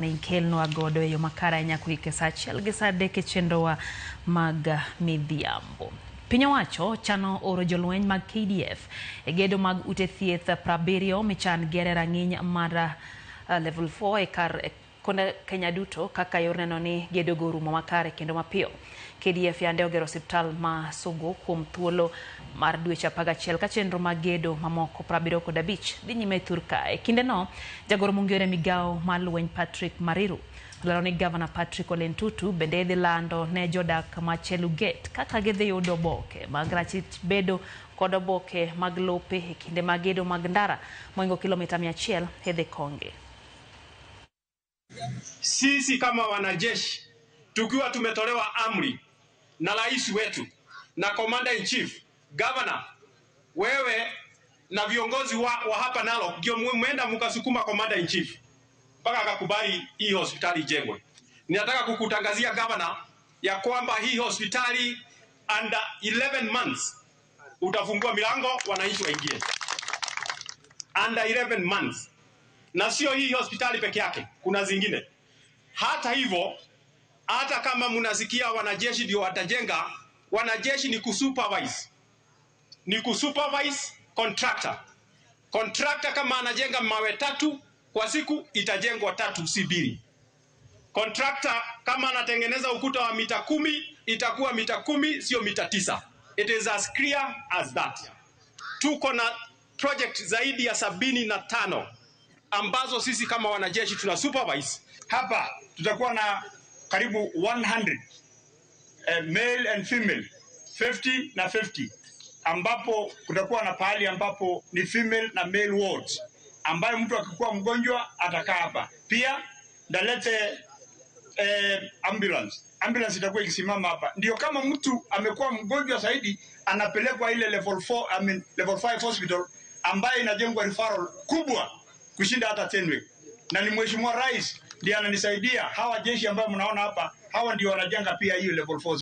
Kelno agodo yo makara nyakuike sa achiel gi sa adek e chenrowa mag midhiambo. Piny owacho chano oro jolweny mag KDF e gedo mag ute thieth 70 michan gere rang'iny mar level 4 e kar konde Kenya duto kaka yor neno ni gedo go rumo makare kendo mapiyo. KDF yande ogero osiptal ma Sugu kuom thuolo mar dweche 11 ka chenro mag gedo mamoko 75 dhi nyime Thurka. E kinde no jagoro mongere migao mar lweny Patrick Mariru olero ni Governor Patrick Ole Ntutu bende dhi lando ne jodak ma Cheluget kaka gidhi yudo oboke mag rachit bedo kod oboke mag lope e kinde mag gedo mag ndara moingo kilomita 100 hedhi Konge. Sisi kama wanajeshi tukiwa tumetolewa amri na rais wetu na commander in chief, governor, wewe na viongozi wa hapa nalo ndio muenda mkasukuma commander in chief mpaka akakubali hii hospitali ijengwe. Ninataka kukutangazia governor ya kwamba hii hospitali under 11 months utafungua milango wananchi waingie. Under 11 months. Na sio hii hospitali peke yake, kuna zingine. Hata hivyo, hata kama mnasikia wanajeshi ndio watajenga, wanajeshi ni kusupervise. Ni kusupervise contractor. Contractor kama anajenga mawe 3 kwa siku, itajengwa 3 si 2. Contractor kama anatengeneza ukuta wa mita 10, itakuwa mita 10 sio mita 9. It is as clear as that. Tuko na project zaidi ya 75 ambazo sisi kama wanajeshi tuna supervise. Hapa tutakuwa na karibu 100 male and female 50 na 50, ambapo kutakuwa na pahali ambapo ni female na male wards, ambayo mtu akikuwa mgonjwa atakaa hapa. Pia ndalete ambulance itakuwa ikisimama hapa, ndio kama mtu amekuwa mgonjwa zaidi anapelekwa ile level 4 level 5 hospital ambayo inajengwa referral kubwa kushinda hata Tenwe. Na ni Mheshimiwa Rais ndiye ananisaidia. Hawa jeshi ambao mnaona hapa, hawa ndio wanajenga pia hiyo level 4.